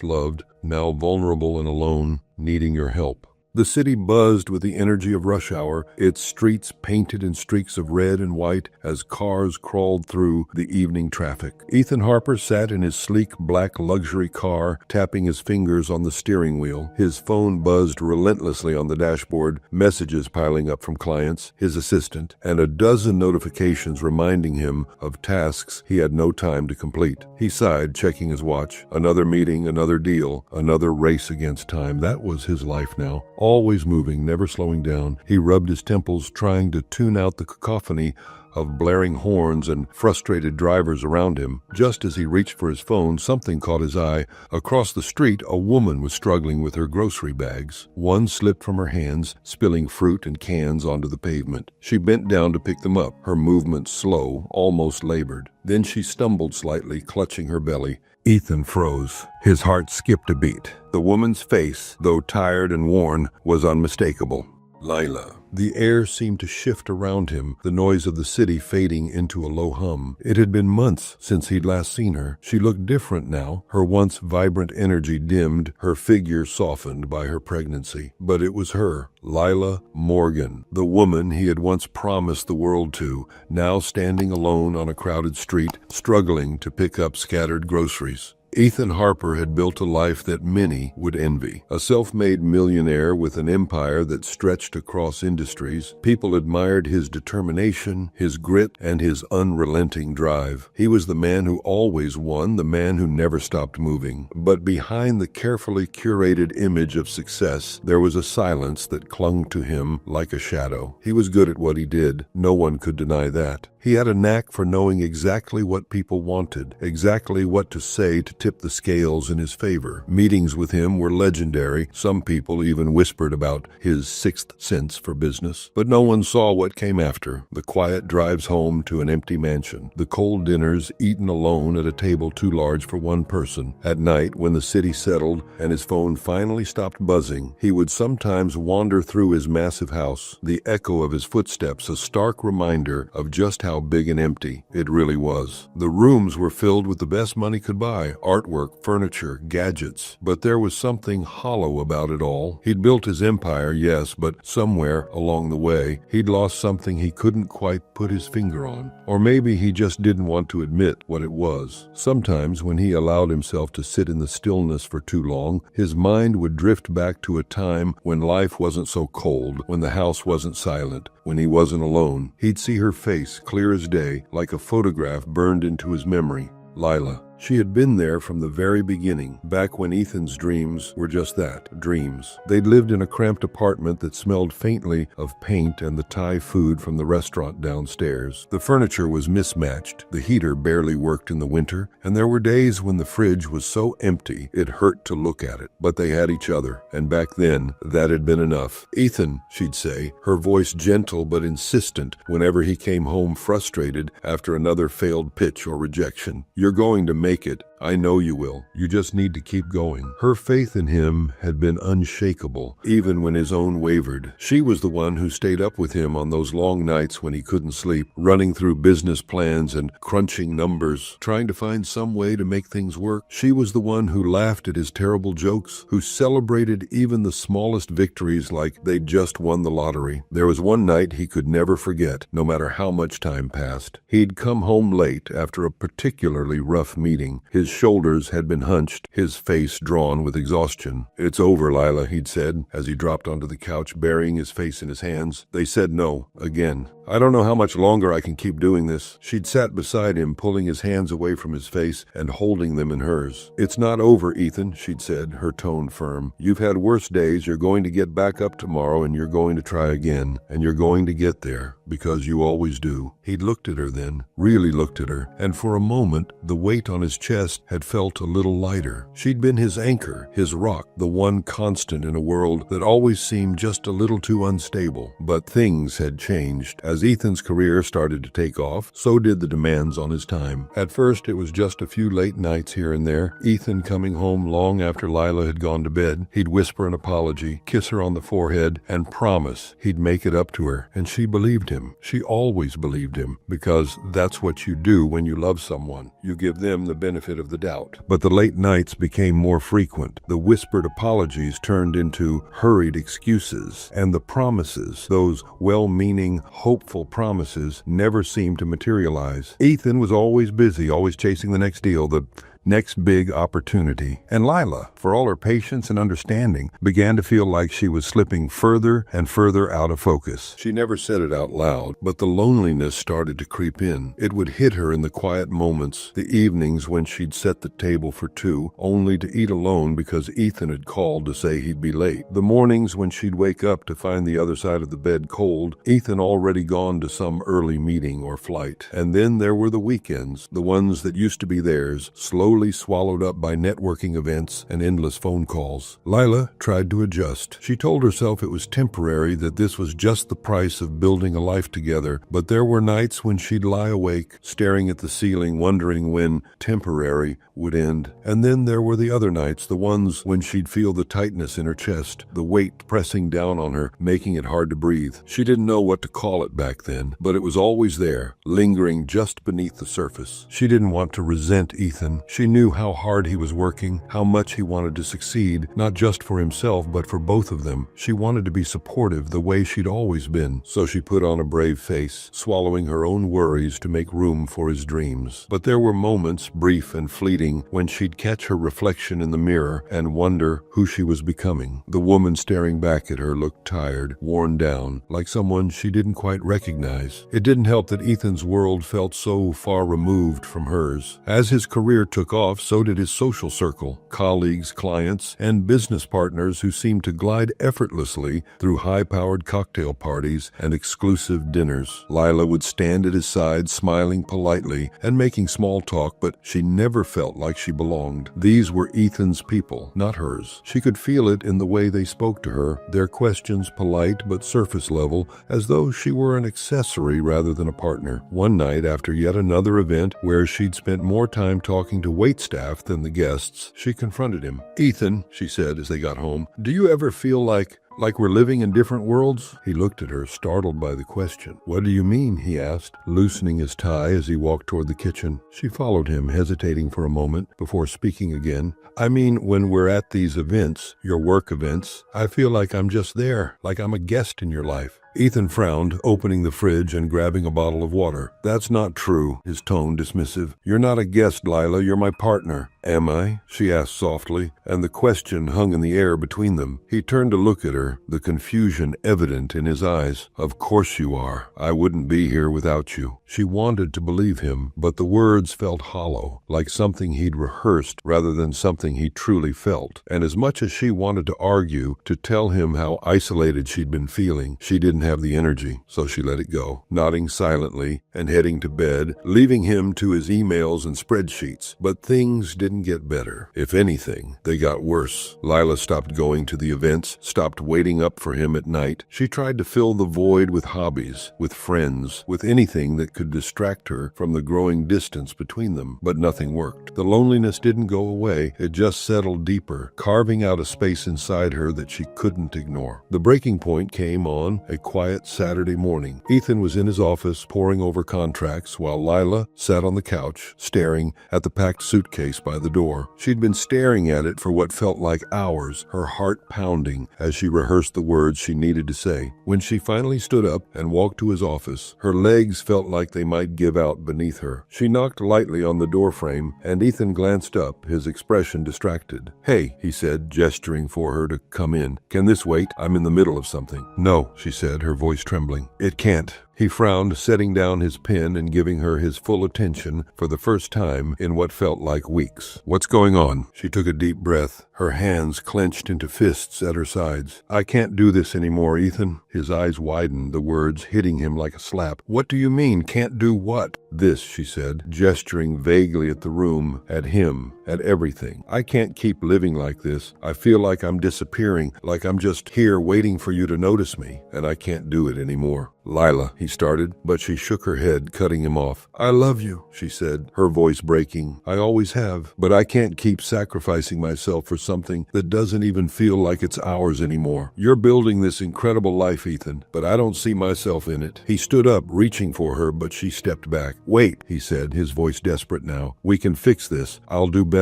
once loved, now vulnerable and alone, needing your help. The city buzzed with the energy of rush hour, its streets painted in streaks of red and white as cars crawled through the evening traffic. Ethan Harper sat in his sleek black luxury car, tapping his fingers on the steering wheel. His phone buzzed relentlessly on the dashboard, messages piling up from clients, his assistant, and a dozen notifications reminding him of tasks he had no time to complete. He sighed, checking his watch. Another meeting, another deal, another race against time. That was his life now. Always moving, never slowing down. He rubbed his temples, trying to tune out the cacophony of blaring horns and frustrated drivers around him. Just as he reached for his phone, something caught his eye. Across the street, a woman was struggling with her grocery bags. One slipped from her hands, spilling fruit and cans onto the pavement. She bent down to pick them up, her movements slow, almost labored. Then she stumbled slightly, clutching her belly. Ethan froze. His heart skipped a beat. The woman's face, though tired and worn, was unmistakable. Lila. The air seemed to shift around him, the noise of the city fading into a low hum. It had been months since he'd last seen her. She looked different now, her once vibrant energy dimmed, her figure softened by her pregnancy. But it was her, Lila Morgan, the woman he had once promised the world to, now standing alone on a crowded street, struggling to pick up scattered groceries. Ethan Harper had built a life that many would envy. A self-made millionaire with an empire that stretched across industries. People admired his determination, his grit, and his unrelenting drive. He was the man who always won, the man who never stopped moving. But behind the carefully curated image of success, there was a silence that clung to him like a shadow. He was good at what he did. No one could deny that. He had a knack for knowing exactly what people wanted, exactly what to say to tip the scales in his favor. Meetings with him were legendary. Some people even whispered about his sixth sense for business. But no one saw what came after. The quiet drives home to an empty mansion. The cold dinners eaten alone at a table too large for one person. At night, when the city settled and his phone finally stopped buzzing, he would sometimes wander through his massive house, the echo of his footsteps a stark reminder of just how big and empty it really was. The rooms were filled with the best money could buy, artwork, furniture, gadgets, but there was something hollow about it all. He'd built his empire, yes, but somewhere along the way, he'd lost something he couldn't quite put his finger on. Or maybe he just didn't want to admit what it was. Sometimes when he allowed himself to sit in the stillness for too long, his mind would drift back to a time when life wasn't so cold, when the house wasn't silent, when he wasn't alone. He'd see her face, clear as day, like a photograph burned into his memory. Lila. She had been there from the very beginning, back when Ethan's dreams were just that, dreams. They'd lived in a cramped apartment that smelled faintly of paint and the Thai food from the restaurant downstairs. The furniture was mismatched, the heater barely worked in the winter, and there were days when the fridge was so empty it hurt to look at it. But they had each other, and back then, that had been enough. "Ethan," she'd say, her voice gentle but insistent whenever he came home frustrated after another failed pitch or rejection. "You're going to make it. I know you will. You just need to keep going." Her faith in him had been unshakable, even when his own wavered. She was the one who stayed up with him on those long nights when he couldn't sleep, running through business plans and crunching numbers, trying to find some way to make things work. She was the one who laughed at his terrible jokes, who celebrated even the smallest victories like they'd just won the lottery. There was one night he could never forget, no matter how much time passed. He'd come home late after a particularly rough meeting. His shoulders had been hunched, his face drawn with exhaustion. "It's over, Lila," he'd said, as he dropped onto the couch, burying his face in his hands. "They said no, again. I don't know how much longer I can keep doing this." She'd sat beside him, pulling his hands away from his face and holding them in hers. "It's not over, Ethan," she'd said, her tone firm. "You've had worse days. You're going to get back up tomorrow, and you're going to try again. And you're going to get there, because you always do." He'd looked at her then, really looked at her, and for a moment, the weight on his chest had felt a little lighter. She'd been his anchor, his rock, the one constant in a world that always seemed just a little too unstable. But things had changed. As Ethan's career started to take off, so did the demands on his time. At first, it was just a few late nights here and there, Ethan coming home long after Lila had gone to bed. He'd whisper an apology, kiss her on the forehead, and promise he'd make it up to her, and she believed him. him. She always believed him, because that's what you do when you love someone. You give them the benefit of the doubt. But the late nights became more frequent. The whispered apologies turned into hurried excuses, and the promises, those well-meaning, hopeful promises, never seemed to materialize. Ethan was always busy, always chasing the next deal, the next big opportunity. And Lila, for all her patience and understanding, began to feel like she was slipping further and further out of focus. She never said it out loud, but the loneliness started to creep in. It would hit her in the quiet moments, the evenings when she'd set the table for two, only to eat alone because Ethan had called to say he'd be late. The mornings when she'd wake up to find the other side of the bed cold, Ethan already gone to some early meeting or flight. And then there were the weekends, the ones that used to be theirs, slowly swallowed up by networking events and endless phone calls. Lila tried to adjust. She told herself it was temporary, that this was just the price of building a life together, but there were nights when she'd lie awake, staring at the ceiling, wondering when temporary would end. And then there were the other nights, the ones when she'd feel the tightness in her chest, the weight pressing down on her, making it hard to breathe. She didn't know what to call it back then, but it was always there, lingering just beneath the surface. She didn't want to resent Ethan. She knew how hard he was working, how much he wanted to succeed, not just for himself, but for both of them. She wanted to be supportive the way she'd always been, so she put on a brave face, swallowing her own worries to make room for his dreams. But there were moments, brief and fleeting, when she'd catch her reflection in the mirror and wonder who she was becoming. The woman staring back at her looked tired, worn down, like someone she didn't quite recognize. It didn't help that Ethan's world felt so far removed from hers. As his career took off, so did his social circle, colleagues, clients, and business partners who seemed to glide effortlessly through high-powered cocktail parties and exclusive dinners. Lila would stand at his side, smiling politely and making small talk, but she never felt like she belonged. These were Ethan's people, not hers. She could feel it in the way they spoke to her, their questions polite but surface level, as though she were an accessory rather than a partner. One night, after yet another event where she'd spent more time talking to waitstaff than the guests, she confronted him. "Ethan," she said as they got home, "do you ever feel like we're living in different worlds?" He looked at her, startled by the question. "What do you mean?" he asked, loosening his tie as he walked toward the kitchen. She followed him, hesitating for a moment before speaking again. "I mean, when we're at these events, your work events, I feel like I'm just there, like I'm a guest in your life." Ethan frowned, opening the fridge and grabbing a bottle of water. "That's not true," his tone dismissive. "You're not a guest, Lila, you're my partner." "Am I?" she asked softly, and the question hung in the air between them. He turned to look at her, the confusion evident in his eyes. "Of course you are. I wouldn't be here without you." She wanted to believe him, but the words felt hollow, like something he'd rehearsed rather than something he truly felt. And as much as she wanted to argue, to tell him how isolated she'd been feeling, she didn't have the energy, so she let it go, nodding silently and heading to bed, leaving him to his emails and spreadsheets. But things didn't get better. If anything, they got worse. Lila stopped going to the events, stopped waiting up for him at night. She tried to fill the void with hobbies, with friends, with anything that could distract her from the growing distance between them, but nothing worked. The loneliness didn't go away, it just settled deeper, carving out a space inside her that she couldn't ignore. The breaking point came on a quiet Saturday morning. Ethan was in his office poring over contracts while Lila sat on the couch, staring at the packed suitcase by the door. She'd been staring at it for what felt like hours, her heart pounding as she rehearsed the words she needed to say. When she finally stood up and walked to his office, her legs felt like they might give out beneath her. She knocked lightly on the doorframe, and Ethan glanced up, his expression distracted. "Hey," he said, gesturing for her to come in. "Can this wait? I'm in the middle of something." "No," she said, her voice trembling. "It can't." He frowned, setting down his pen and giving her his full attention for the first time in what felt like weeks. "What's going on?" She took a deep breath, her hands clenched into fists at her sides. "I can't do this anymore, Ethan." His eyes widened, the words hitting him like a slap. "What do you mean, can't do what?" "This," she said, gesturing vaguely at the room, at him, at everything. I can't keep living like this. I feel like I'm disappearing, like I'm just here waiting for you to notice me, and I can't do it anymore. Lila, he started, but she shook her head, cutting him off. I love you, she said, her voice breaking. I always have, but I can't keep sacrificing myself for something that doesn't even feel like it's ours anymore. You're building this incredible life, Ethan, but I don't see myself in it. He stood up, reaching for her, but she stepped back. Wait, he said, his voice desperate now. We can fix this. I'll do better.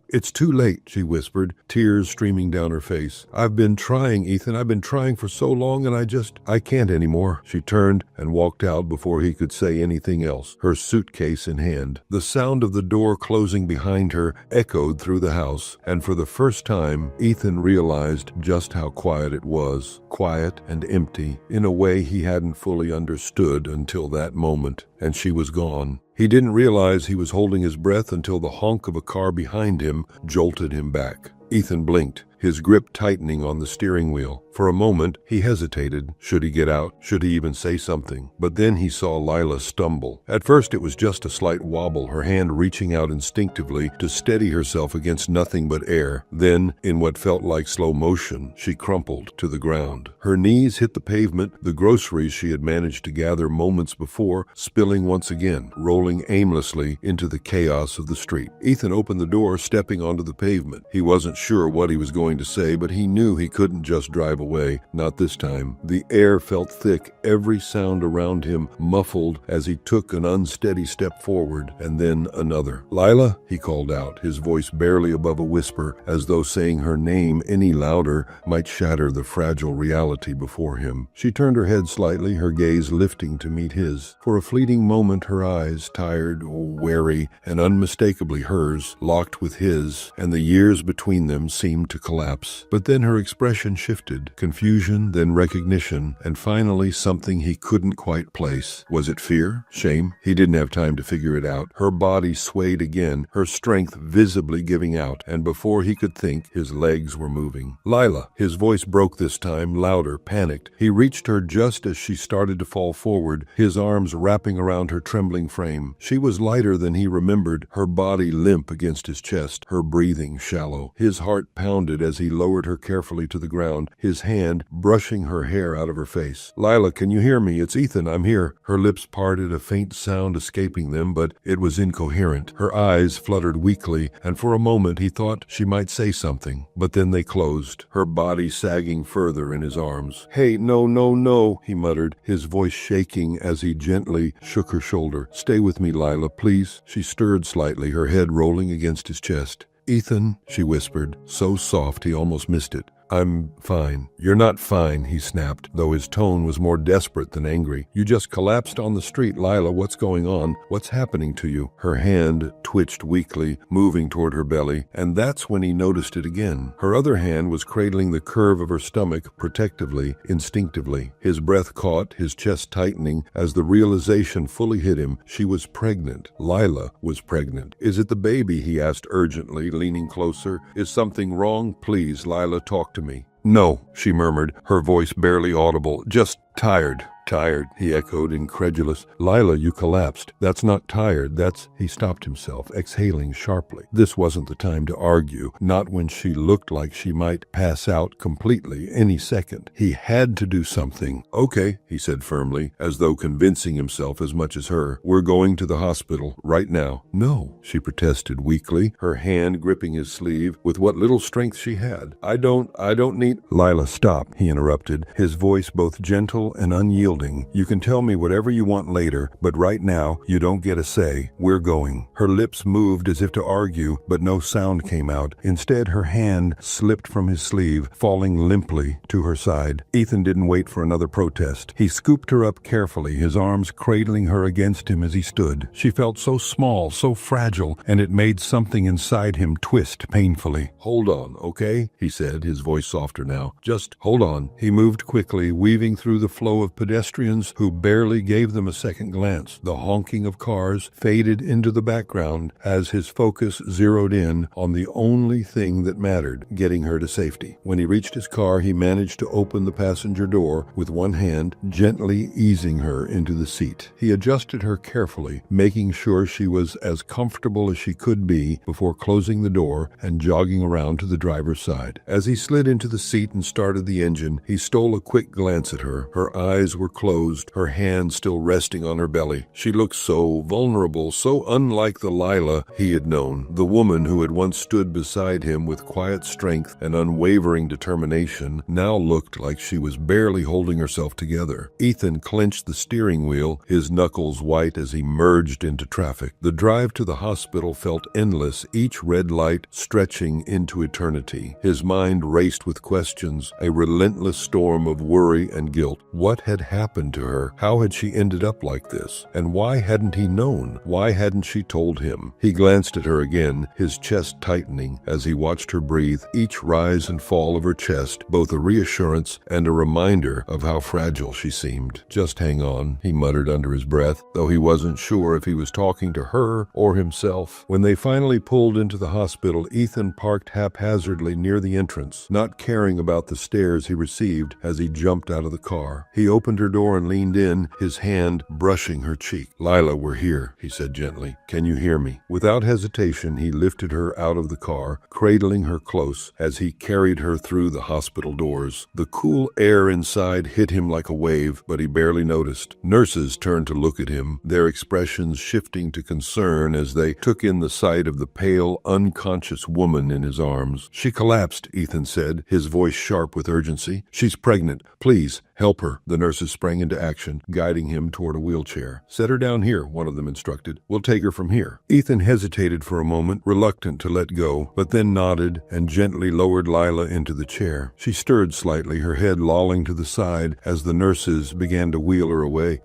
It's too late, she whispered, tears streaming down her face. I've been trying, Ethan. I've been trying for so long, and I can't anymore. She turned and walked out before he could say anything else, her suitcase in hand. The sound of the door closing behind her echoed through the house, and for the first time, Ethan realized just how quiet it was. Quiet and empty, in a way he hadn't fully understood until that moment, and she was gone. He didn't realize he was holding his breath until the honk of a car behind him jolted him back. Ethan blinked, his grip tightening on the steering wheel. For a moment, he hesitated. Should he get out? Should he even say something? But then he saw Lila stumble. At first, it was just a slight wobble, her hand reaching out instinctively to steady herself against nothing but air. Then, in what felt like slow motion, she crumpled to the ground. Her knees hit the pavement, the groceries she had managed to gather moments before spilling once again, rolling aimlessly into the chaos of the street. Ethan opened the door, stepping onto the pavement. He wasn't sure what he was going to say, but he knew he couldn't just drive away. Not this time. The air felt thick, every sound around him muffled as he took an unsteady step forward, and then another. Lila, he called out, his voice barely above a whisper, as though saying her name any louder might shatter the fragile reality before him. She turned her head slightly, her gaze lifting to meet his. For a fleeting moment, her eyes, tired, wary, and unmistakably hers, locked with his, and the years between them seemed to collapse. But then her expression shifted. Confusion, then recognition, and finally something he couldn't quite place. Was it fear? Shame? He didn't have time to figure it out. Her body swayed again, her strength visibly giving out, and before he could think, his legs were moving. Lila! His voice broke this time, louder, panicked. He reached her just as she started to fall forward, his arms wrapping around her trembling frame. She was lighter than he remembered, her body limp against his chest, her breathing shallow. His heart pounded as he lowered her carefully to the ground, his hand brushing her hair out of her face. Lila, can you hear me? It's Ethan, I'm here. Her lips parted, a faint sound escaping them, but it was incoherent. Her eyes fluttered weakly, and for a moment he thought she might say something, but then they closed, her body sagging further in his arms. Hey, no, he muttered, his voice shaking as he gently shook her shoulder. Stay with me, Lila, please. She stirred slightly, her head rolling against his chest. Ethan, she whispered, so soft he almost missed it. I'm fine. You're not fine, he snapped, though his tone was more desperate than angry. You just collapsed on the street, Lila. What's going on? What's happening to you? Her hand twitched weakly, moving toward her belly, and that's when he noticed it again. Her other hand was cradling the curve of her stomach protectively, instinctively. His breath caught, his chest tightening, as the realization fully hit him. She was pregnant. Lila was pregnant. Is it the baby? He asked urgently, leaning closer. Is something wrong? Please, Lila, talk to me. No, she murmured, her voice barely audible. Just tired. Tired, he echoed, incredulous. Lila, you collapsed. That's not tired, that's... He stopped himself, exhaling sharply. This wasn't the time to argue, not when she looked like she might pass out completely any second. He had to do something. Okay, he said firmly, as though convincing himself as much as her. We're going to the hospital, right now. No, she protested weakly, her hand gripping his sleeve with what little strength she had. I don't need... Lila, stop, he interrupted, his voice both gentle and unyielding. You can tell me whatever you want later, but right now, you don't get a say. We're going. Her lips moved as if to argue, but no sound came out. Instead, her hand slipped from his sleeve, falling limply to her side. Ethan didn't wait for another protest. He scooped her up carefully, his arms cradling her against him as he stood. She felt so small, so fragile, and it made something inside him twist painfully. Hold on, okay? He said, his voice softer now. Just hold on. He moved quickly, weaving through the flow of pedestrians pedestrians who barely gave them a second glance. The honking of cars faded into the background as his focus zeroed in on the only thing that mattered, getting her to safety. When he reached his car, he managed to open the passenger door with one hand, gently easing her into the seat. He adjusted her carefully, making sure she was as comfortable as she could be before closing the door and jogging around to the driver's side. As he slid into the seat and started the engine, he stole a quick glance at her. Her eyes were closed, her hands still resting on her belly. She looked so vulnerable, so unlike the Lila he had known, the woman who had once stood beside him with quiet strength and unwavering determination, now looked like she was barely holding herself together. Ethan clenched the steering wheel, his knuckles white as he merged into traffic. The drive to the hospital felt endless, each red light stretching into eternity. His mind raced with questions, a relentless storm of worry and guilt. What had happened to her? How had she ended up like this? And why hadn't he known? Why hadn't she told him? He glanced at her again, his chest tightening as he watched her breathe, each rise and fall of her chest, both a reassurance and a reminder of how fragile she seemed. "Just hang on," he muttered under his breath, though he wasn't sure if he was talking to her or himself. When they finally pulled into the hospital, Ethan parked haphazardly near the entrance, not caring about the stares he received as he jumped out of the car. He opened her door and leaned in, his hand brushing her cheek. "Lila, we're here," he said gently. "Can you hear me?" Without hesitation, he lifted her out of the car, cradling her close as he carried her through the hospital doors. The cool air inside hit him like a wave, but he barely noticed. Nurses turned to look at him, their expressions shifting to concern as they took in the sight of the pale, unconscious woman in his arms. "She collapsed," Ethan said, his voice sharp with urgency. "She's pregnant. Please, help her." The nurses sprang into action, guiding him toward a wheelchair. "Set her down here," one of them instructed. "We'll take her from here." Ethan hesitated for a moment, reluctant to let go, but then nodded and gently lowered Lila into the chair. She stirred slightly, her head lolling to the side as the nurses began to wheel her away.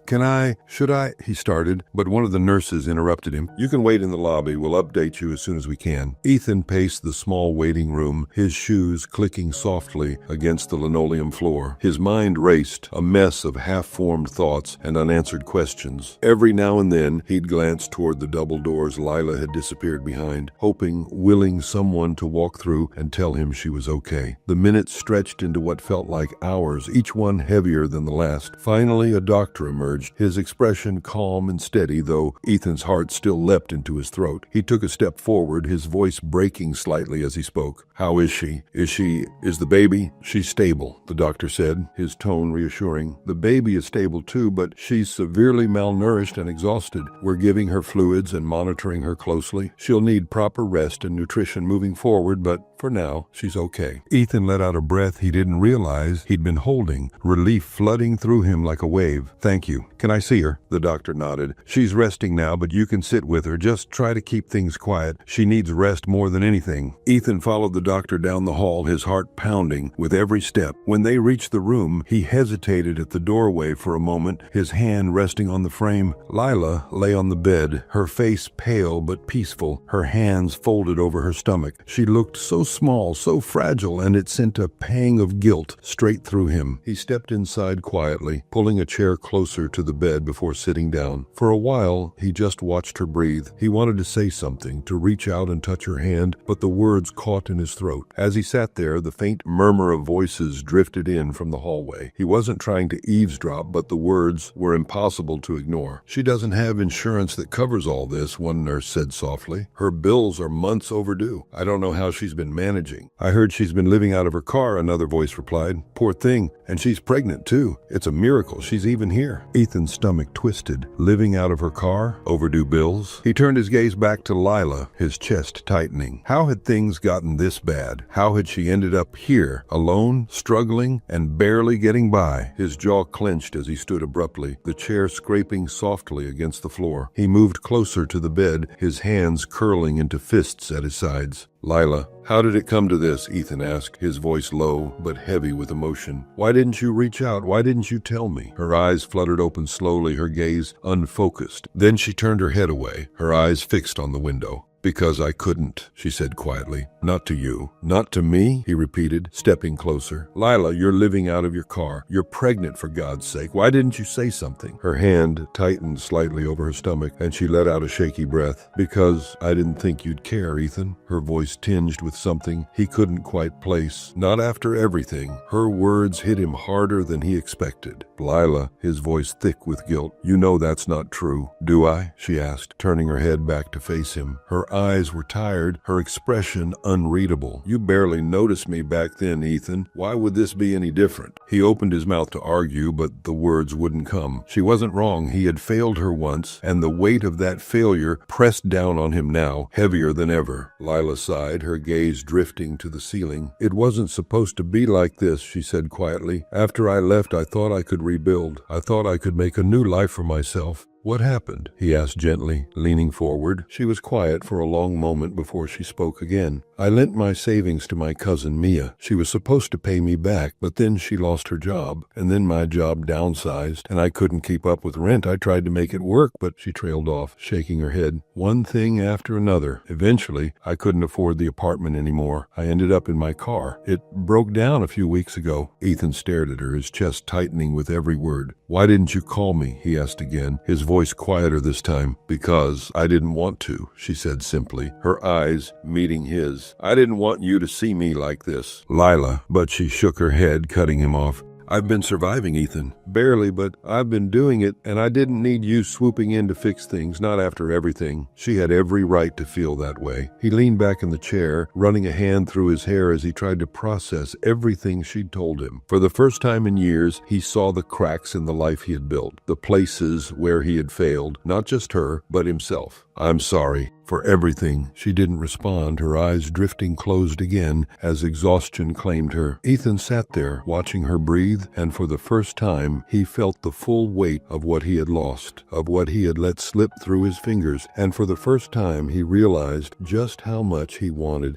Should I, he started, but one of the nurses interrupted him. "You can wait in the lobby. We'll update you as soon as we can." Ethan paced the small waiting room, his shoes clicking softly against the linoleum floor. His mind raced, a mess of half-formed thoughts and unanswered questions. Every now and then, he'd glance toward the double doors Lila had disappeared behind, hoping, willing someone to walk through and tell him she was okay. The minutes stretched into what felt like hours, each one heavier than the last. Finally, a doctor emerged, his expression calm and steady, though Ethan's heart still leapt into his throat. He took a step forward, his voice breaking slightly as he spoke. "How is she? Is the baby?" "She's stable," the doctor said, his tone reassuring. "The baby is stable too, but she's severely malnourished and exhausted. We're giving her fluids and monitoring her closely. She'll need proper rest and nutrition moving forward, but for now, she's okay." Ethan let out a breath he didn't realize he'd been holding, relief flooding through him like a wave. "Thank you. Can I see her?" The doctor nodded. "She's resting now, but you can sit with her. Just try to keep things quiet. She needs rest more than anything." Ethan followed the doctor down the hall, his heart pounding with every step. When they reached the room, he hesitated at the doorway for a moment, his hand resting on the frame. Lila lay on the bed, her face pale but peaceful, her hands folded over her stomach. She looked so small, so fragile, and it sent a pang of guilt straight through him. He stepped inside quietly, pulling a chair closer to the bed before sitting down. For a while, he just watched her breathe. He wanted to say something, to reach out and touch her hand, but the words caught in his throat. As he sat there, the faint murmur of voices drifted in from the hallway. He wasn't trying to eavesdrop, but the words were impossible to ignore. "She doesn't have insurance that covers all this," one nurse said softly. "Her bills are months overdue. I don't know how she's been managing." "I heard she's been living out of her car," another voice replied. "Poor thing. And she's pregnant, too. It's a miracle she's even here." Ethan's stomach twisted. Living out of her car? Overdue bills? He turned his gaze back to Lila, his chest tightening. How had things gotten this bad? How had she ended up here, alone, struggling, and barely getting by? His jaw clenched as he stood abruptly, the chair scraping softly against the floor. He moved closer to the bed, his hands curling into fists at his sides. "Lila, how did it come to this?" Ethan asked, his voice low but heavy with emotion. "Why didn't you reach out? Why didn't you tell me?" Her eyes fluttered open slowly, her gaze unfocused. Then she turned her head away, her eyes fixed on the window. Because I couldn't, she said quietly. Not to you. Not to me, he repeated, stepping closer. Lila, you're living out of your car. You're pregnant, for God's sake. Why didn't you say something? Her hand tightened slightly over her stomach, and she let out a shaky breath. Because I didn't think you'd care, Ethan. Her voice tinged with something he couldn't quite place. Not after everything. Her words hit him harder than he expected. Lila, his voice thick with guilt. You know that's not true. Do I? She asked, turning her head back to face him. Her eyes were tired, her expression unreadable. You barely noticed me back then, Ethan. Why would this be any different? He opened his mouth to argue, but the words wouldn't come. She wasn't wrong. He had failed her once, and the weight of that failure pressed down on him now, heavier than ever. Lila sighed, her gaze drifting to the ceiling. It wasn't supposed to be like this, she said quietly. After I left, I thought I could rebuild. I thought I could make a new life for myself. What happened? He asked gently, leaning forward. She was quiet for a long moment before she spoke again. I lent my savings to my cousin Mia. She was supposed to pay me back, but then she lost her job, and then my job downsized, and I couldn't keep up with rent. I tried to make it work, but she trailed off, shaking her head. One thing after another. Eventually, I couldn't afford the apartment anymore. I ended up in my car. It broke down a few weeks ago. Ethan stared at her, his chest tightening with every word. Why didn't you call me? He asked again, his voice quieter this time. Because I didn't want to, she said simply, her eyes meeting his. I didn't want you to see me like this. Lila, but she shook her head, cutting him off. I've been surviving, Ethan. Barely, but I've been doing it, and I didn't need you swooping in to fix things, not after everything. She had every right to feel that way. He leaned back in the chair, running a hand through his hair as he tried to process everything she'd told him. For the first time in years, he saw the cracks in the life he had built, the places where he had failed, not just her, but himself. I'm sorry for everything. She didn't respond, her eyes drifting closed again as exhaustion claimed her. Ethan sat there, watching her breathe, and for the first time, he felt the full weight of what he had lost, of what he had let slip through his fingers, and for the first time, he realized just how much he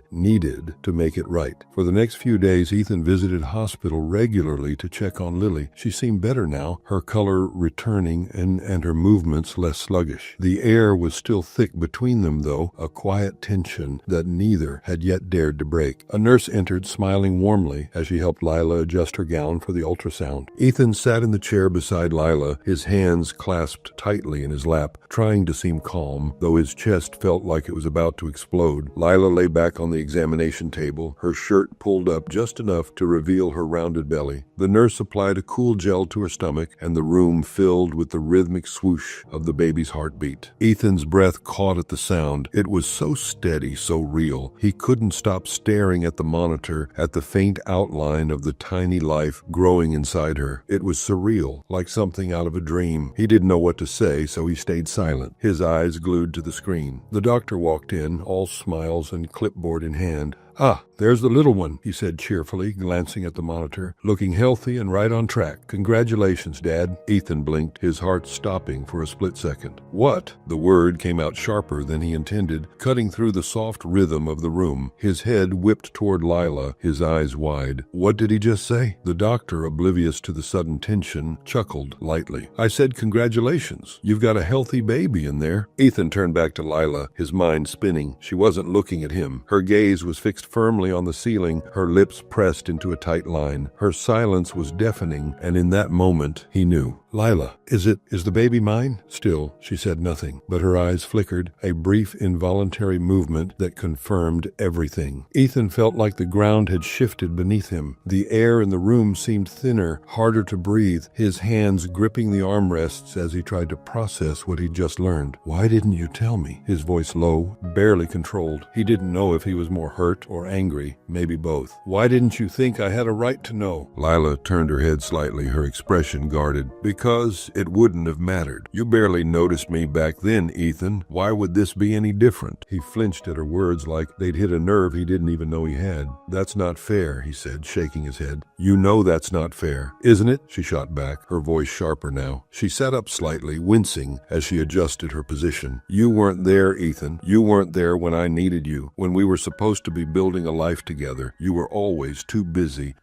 needed to make it right. For the next few days, Ethan visited hospital regularly to check on Lily. She seemed better now, her color returning and her movements less sluggish. The air was still thick between them, though, a quiet tension that neither had yet dared to break. A nurse entered, smiling warmly as she helped Lila adjust her gown for the ultrasound. Ethan sat in the chair beside Lila, his hands clasped tightly in his lap, trying to seem calm, though his chest felt like it was about to explode. Lila lay back on the examination table, her shirt pulled up just enough to reveal her rounded belly. The nurse applied a cool gel to her stomach, and the room filled with the rhythmic swoosh of the baby's heartbeat. Ethan's breath caught at the sound. It was so steady, so real. He couldn't stop staring at the monitor, at the faint outline of the tiny life growing inside her. It was surreal, like something out of a dream. He didn't know what to say, so he stayed silent, his eyes glued to the screen. The doctor walked in, all smiles and clipboard in hand. Ah, there's the little one, he said cheerfully, glancing at the monitor. Looking healthy and right on track. Congratulations, Dad. Ethan blinked, his heart stopping for a split second. What? The word came out sharper than he intended, cutting through the soft rhythm of the room. His head whipped toward Lila, his eyes wide. What did he just say? The doctor, oblivious to the sudden tension, chuckled lightly. I said congratulations. You've got a healthy baby in there. Ethan turned back to Lila, his mind spinning. She wasn't looking at him. Her gaze was fixed firmly on the ceiling, her lips pressed into a tight line. Her silence was deafening, and in that moment, he knew. Lila, is the baby mine? Still, she said nothing, but her eyes flickered, a brief involuntary movement that confirmed everything. Ethan felt like the ground had shifted beneath him. The air in the room seemed thinner, harder to breathe, his hands gripping the armrests as he tried to process what he'd just learned. Why didn't you tell me? His voice low, barely controlled. He didn't know if he was more hurt or angry, maybe both. Why didn't you think I had a right to know? Lila turned her head slightly, her expression guarded. Because it wouldn't have mattered. You barely noticed me back then, Ethan. Why would this be any different? He flinched at her words like they'd hit a nerve he didn't even know he had. That's not fair, he said, shaking his head. You know that's not fair, isn't it? She shot back, her voice sharper now. She sat up slightly, wincing as she adjusted her position. You weren't there, Ethan. You weren't there when I needed you. When we were supposed to be building a life together, you were always too busy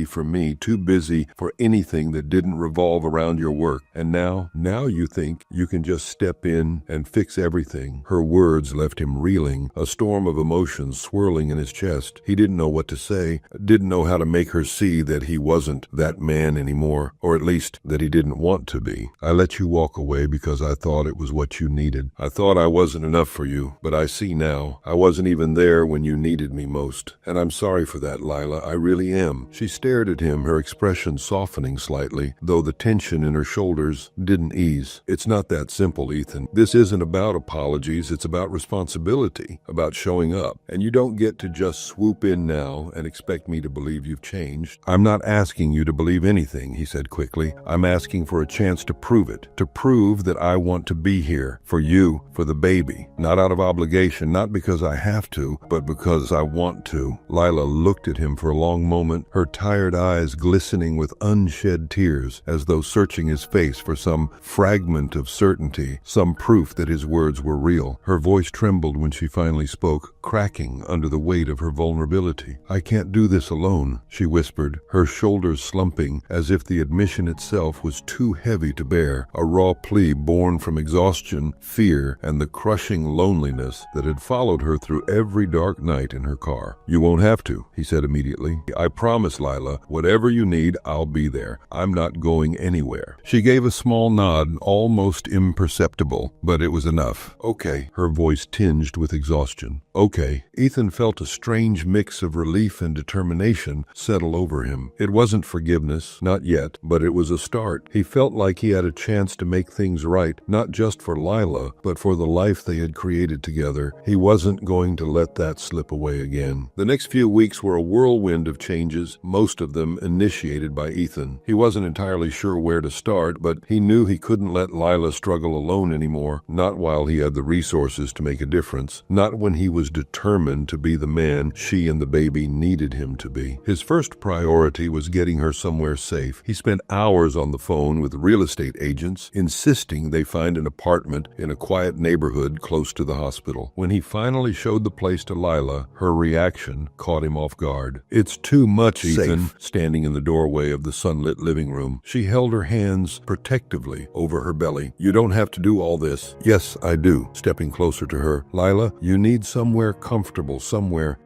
for me, too busy for anything that didn't revolve around around your work. And now you think you can just step in and fix everything." Her words left him reeling, a storm of emotions swirling in his chest. He didn't know what to say, didn't know how to make her see that he wasn't that man anymore, or at least that he didn't want to be. "I let you walk away because I thought it was what you needed. I thought I wasn't enough for you, but I see now. I wasn't even there when you needed me most. And I'm sorry for that, Lila. I really am." She stared at him, her expression softening slightly, though the tension in her shoulders didn't ease. "It's not that simple, Ethan. This isn't about apologies. It's about responsibility, about showing up. And you don't get to just swoop in now and expect me to believe you've changed." "I'm not asking you to believe anything," he said quickly. "I'm asking for a chance to prove it, to prove that I want to be here, for you, for the baby. Not out of obligation, not because I have to, but because I want to." Lila looked at him for a long moment, her tired eyes glistening with unshed tears, as though searching his face for some fragment of certainty, some proof that his words were real. Her voice trembled when she finally spoke, cracking under the weight of her vulnerability. "I can't do this alone," she whispered, her shoulders slumping as if the admission itself was too heavy to bear, a raw plea born from exhaustion, fear, and the crushing loneliness that had followed her through every dark night in her car. "You won't have to," he said immediately. "I promise, Lila, whatever you need, I'll be there. I'm not going anywhere." She gave a small nod, almost imperceptible, but it was enough. "Okay," her voice tinged with exhaustion. "Okay." Ethan felt a strange mix of relief and determination settle over him. It wasn't forgiveness, not yet, but it was a start. He felt like he had a chance to make things right, not just for Lila, but for the life they had created together. He wasn't going to let that slip away again. The next few weeks were a whirlwind of changes, most of them initiated by Ethan. He wasn't entirely sure where to start, but he knew he couldn't let Lila struggle alone anymore, not while he had the resources to make a difference, not when he was determined to be the man she and the baby needed him to be. His first priority was getting her somewhere safe. He spent hours on the phone with real estate agents, insisting they find an apartment in a quiet neighborhood close to the hospital. When he finally showed the place to Lila, her reaction caught him off guard. "It's too much, Ethan," standing in the doorway of the sunlit living room. She held her hands protectively over her belly. "You don't have to do all this." "Yes, I do," stepping closer to her. "Lila, you need somewhere comfortable, somewhere.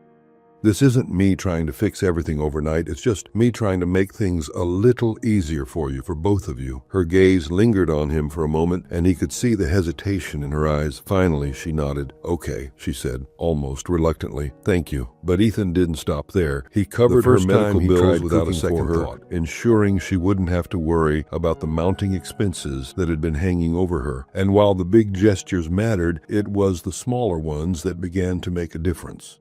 This isn't me trying to fix everything overnight. It's just me trying to make things a little easier for you, for both of you." Her gaze lingered on him for a moment, and he could see the hesitation in her eyes. Finally, she nodded. "Okay," she said, almost reluctantly. "Thank you." But Ethan didn't stop there. He covered her medical bills without a second thought, ensuring she wouldn't have to worry about the mounting expenses that had been hanging over her. And while the big gestures mattered, it was the smaller ones that began to make a difference.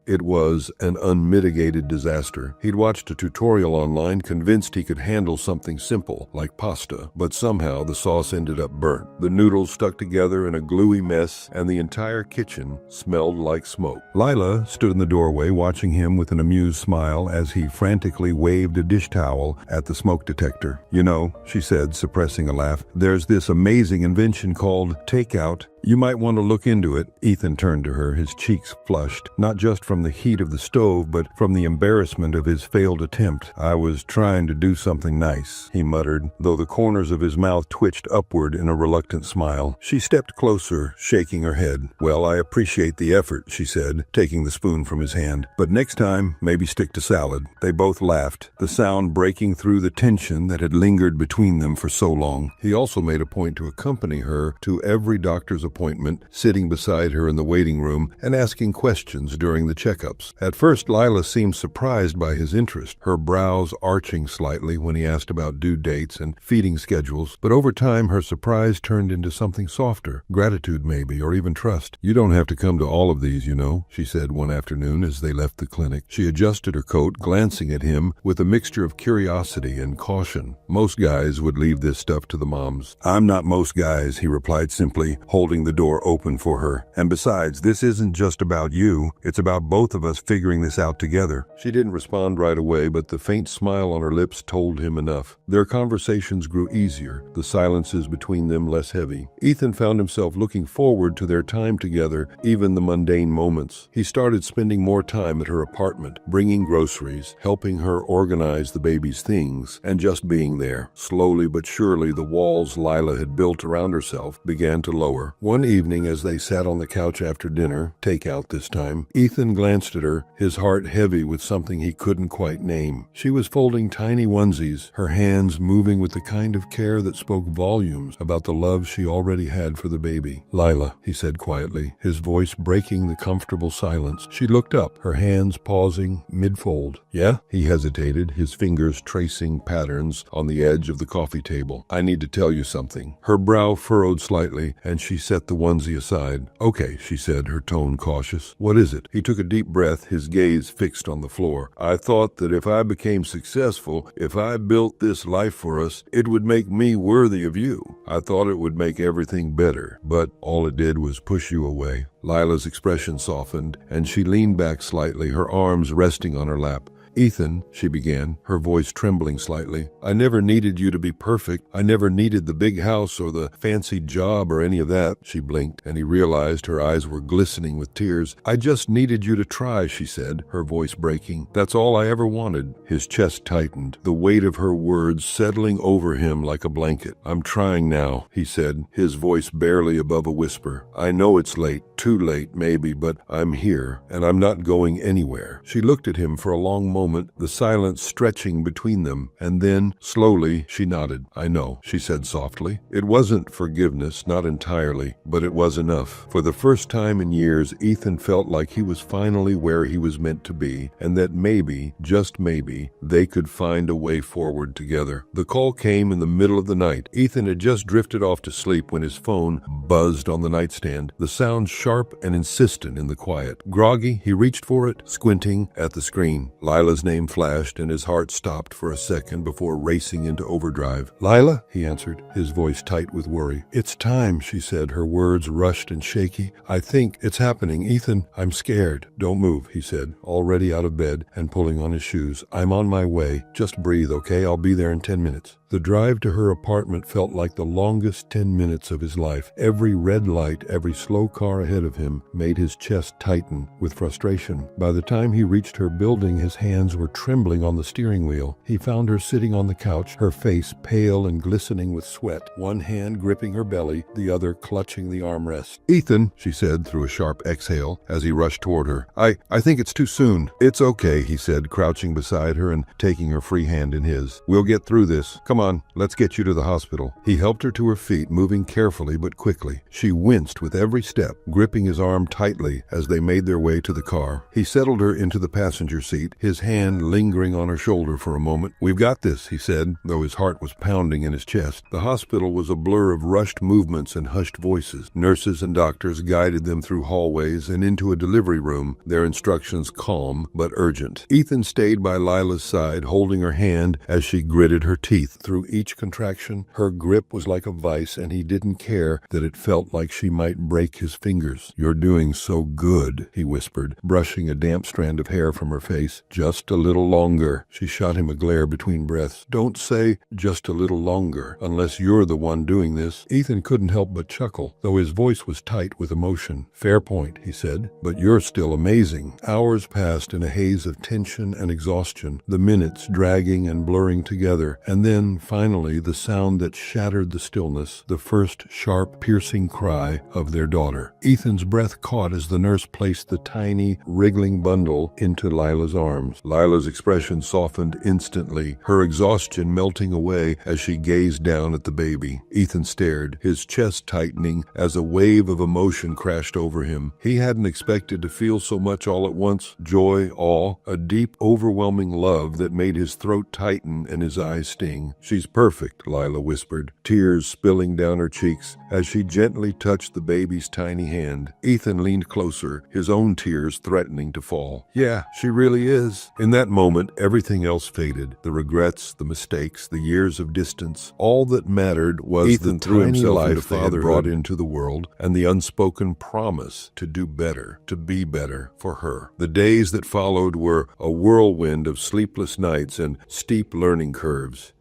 It was an unmitigated disaster. He'd watched a tutorial online, convinced he could handle something simple, like pasta, but somehow the sauce ended up burnt. The noodles stuck together in a gluey mess, and the entire kitchen smelled like smoke. Lila stood in the doorway, watching him with an amused smile as he frantically waved a dish towel at the smoke detector. "You know," she said, suppressing a laugh, "there's this amazing invention called takeout. You might want to look into it." Ethan turned to her, his cheeks flushed, not just from the heat of the stove, but from the embarrassment of his failed attempt. "I was trying to do something nice," he muttered, though the corners of his mouth twitched upward in a reluctant smile. She stepped closer, shaking her head. "Well, I appreciate the effort," she said, taking the spoon from his hand. "But next time, maybe stick to salad." They both laughed, the sound breaking through the tension that had lingered between them for so long. He also made a point to accompany her to every doctor's appointment, sitting beside her in the waiting room and asking questions during the checkups. At first, Lila seemed surprised by his interest, her brows arching slightly when he asked about due dates and feeding schedules, but over time her surprise turned into something softer, gratitude maybe, or even trust. "You don't have to come to all of these, you know," she said one afternoon as they left the clinic. She adjusted her coat, glancing at him with a mixture of curiosity and caution. "Most guys would leave this stuff to the moms." "I'm not most guys," he replied simply, holding the door open for her. "And besides, this isn't just about you. It's about both of us figuring this out together." She didn't respond right away, but the faint smile on her lips told him enough. Their conversations grew easier, the silences between them less heavy. Ethan found himself looking forward to their time together, even the mundane moments. He started spending more time at her apartment, bringing groceries, helping her organize the baby's things, and just being there. Slowly but surely, the walls Lila had built around herself began to lower. One evening, as they sat on the couch after dinner, takeout this time, Ethan glanced at her, his heart heavy with something he couldn't quite name. She was folding tiny onesies, her hands moving with the kind of care that spoke volumes about the love she already had for the baby. "Lila," he said quietly, his voice breaking the comfortable silence. She looked up, her hands pausing mid-fold. "Yeah?" He hesitated, his fingers tracing patterns on the edge of the coffee table. "I need to tell you something." Her brow furrowed slightly, and she set the onesie aside. "Okay," she said, her tone cautious. "What is it?" He took a deep breath, his gaze fixed on the floor. "I thought that if I became successful, if I built this life for us, it would make me worthy of you. I thought it would make everything better, but all it did was push you away." Lila's expression softened, and she leaned back slightly, her arms resting on her lap. "Ethan," she began, her voice trembling slightly, "I never needed you to be perfect. I never needed the big house or the fancy job or any of that." She blinked, and he realized her eyes were glistening with tears. "I just needed you to try," she said, her voice breaking. "That's all I ever wanted." His chest tightened, the weight of her words settling over him like a blanket. "I'm trying now," he said, his voice barely above a whisper. "I know it's late, too late maybe, but I'm here, and I'm not going anywhere." She looked at him for a long moment, the silence stretching between them, and then, slowly, she nodded. "I know," she said softly. It wasn't forgiveness, not entirely, but it was enough. For the first time in years, Ethan felt like he was finally where he was meant to be, and that maybe, just maybe, they could find a way forward together. The call came in the middle of the night. Ethan had just drifted off to sleep when his phone buzzed on the nightstand, the sound sharp and insistent in the quiet. Groggy, he reached for it, squinting at the screen. Lila's name flashed, and his heart stopped for a second before racing into overdrive. "Lila?" he answered, his voice tight with worry. "It's time," she said, her words rushed and shaky. "I think it's happening. Ethan, I'm scared." "Don't move," he said, already out of bed and pulling on his shoes. "I'm on my way. Just breathe, okay? I'll be there in 10 minutes. The drive to her apartment felt like the longest 10 minutes of his life. Every red light, every slow car ahead of him made his chest tighten with frustration. By the time he reached her building, his hands were trembling on the steering wheel. He found her sitting on the couch, her face pale and glistening with sweat, one hand gripping her belly, the other clutching the armrest. "Ethan," she said through a sharp exhale as he rushed toward her. I think it's too soon." "It's okay," he said, crouching beside her and taking her free hand in his. "We'll get through this. Come on, let's get you to the hospital." He helped her to her feet, moving carefully but quickly. She winced with every step, gripping his arm tightly as they made their way to the car. He settled her into the passenger seat, his hand lingering on her shoulder for a moment. "We've got this," he said, though his heart was pounding in his chest. The hospital was a blur of rushed movements and hushed voices. Nurses and doctors guided them through hallways and into a delivery room, their instructions calm but urgent. Ethan stayed by Lila's side, holding her hand as she gritted her teeth through each contraction. Her grip was like a vice, and he didn't care that it felt like she might break his fingers. "You're doing so good," he whispered, brushing a damp strand of hair from her face. "Just a little longer." She shot him a glare between breaths. "Don't say just a little longer, unless you're the one doing this." Ethan couldn't help but chuckle, though his voice was tight with emotion. "Fair point," he said, "but you're still amazing." Hours passed in a haze of tension and exhaustion, the minutes dragging and blurring together, and then, finally, the sound that shattered the stillness, the first sharp, piercing cry of their daughter. Ethan's breath caught as the nurse placed the tiny, wriggling bundle into Lila's arms. Lila's expression softened instantly, her exhaustion melting away as she gazed down at the baby. Ethan stared, his chest tightening as a wave of emotion crashed over him. He hadn't expected to feel so much all at once: joy, awe, a deep, overwhelming love that made his throat tighten and his eyes sting. "She's perfect," Lila whispered, tears spilling down her cheeks as she gently touched the baby's tiny hand. Ethan leaned closer, his own tears threatening to fall. "Yeah, she really is." In that moment, everything else faded. The regrets, the mistakes, the years of distance. All that mattered was Ethan the threw tiny himself life into they had fatherhood. brought into the world and the unspoken promise to do better, to be better for her. The days that followed were a whirlwind of sleepless nights and steep learning curves.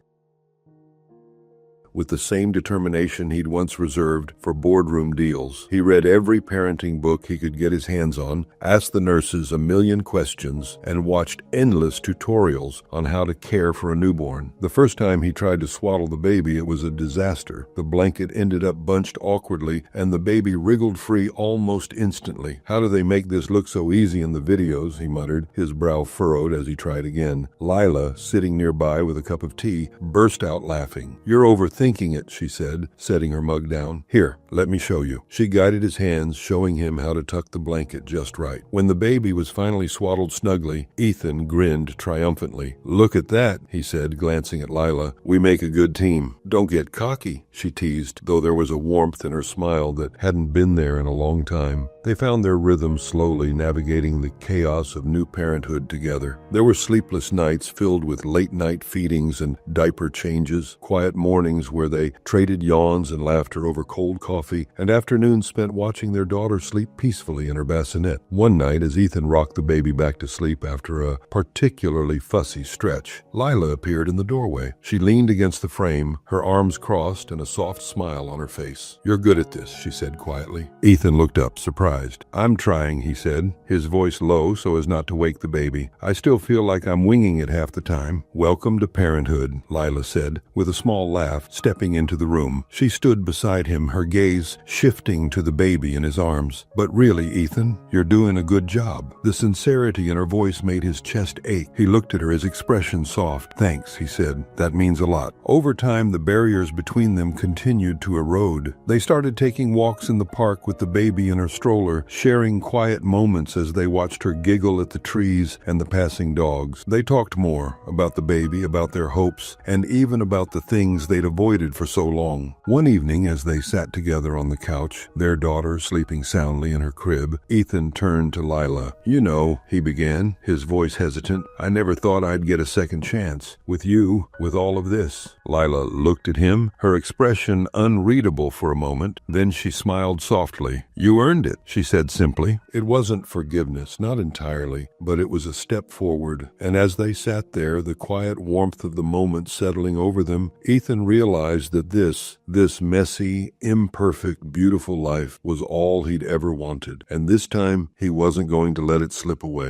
With the same determination he'd once reserved for boardroom deals, he read every parenting book he could get his hands on, asked the nurses a million questions, and watched endless tutorials on how to care for a newborn. The first time he tried to swaddle the baby, it was a disaster. The blanket ended up bunched awkwardly, and the baby wriggled free almost instantly. "How do they make this look so easy in the videos?" he muttered, his brow furrowed as he tried again. Lila, sitting nearby with a cup of tea, burst out laughing. "You're overthinking it," she said, setting her mug down. "Here, let me show you." She guided his hands, showing him how to tuck the blanket just right. When the baby was finally swaddled snugly, Ethan grinned triumphantly. "Look at that," he said, glancing at Lila. "We make a good team." "Don't get cocky," she teased, though there was a warmth in her smile that hadn't been there in a long time. They found their rhythm slowly, navigating the chaos of new parenthood together. There were sleepless nights filled with late-night feedings and diaper changes, quiet mornings where they traded yawns and laughter over cold coffee, and afternoons spent watching their daughter sleep peacefully in her bassinet. One night, as Ethan rocked the baby back to sleep after a particularly fussy stretch, Lila appeared in the doorway. She leaned against the frame, her arms crossed and a soft smile on her face. "You're good at this," she said quietly. Ethan looked up, surprised. "I'm trying," he said, his voice low so as not to wake the baby. "I still feel like I'm winging it half the time." "Welcome to parenthood," Lila said, with a small laugh, stepping into the room. She stood beside him, her gaze shifting to the baby in his arms. "But really, Ethan, you're doing a good job." The sincerity in her voice made his chest ache. He looked at her, his expression soft. "Thanks," he said. "That means a lot." Over time, the barriers between them continued to erode. They started taking walks in the park with the baby in her stroller, sharing quiet moments as they watched her giggle at the trees and the passing dogs. They talked more about the baby, about their hopes, and even about the things they'd avoided for so long. One evening, as they sat together on the couch, their daughter sleeping soundly in her crib, Ethan turned to Lila. "You know," he began, his voice hesitant, "I never thought I'd get a second chance. With you, with all of this." Lila looked at him, her expression unreadable for a moment. Then she smiled softly. "You earned it," she said simply. It wasn't forgiveness, not entirely, but it was a step forward. And as they sat there, the quiet warmth of the moment settling over them, Ethan realized that this messy, imperfect, beautiful life was all he'd ever wanted. And this time, he wasn't going to let it slip away.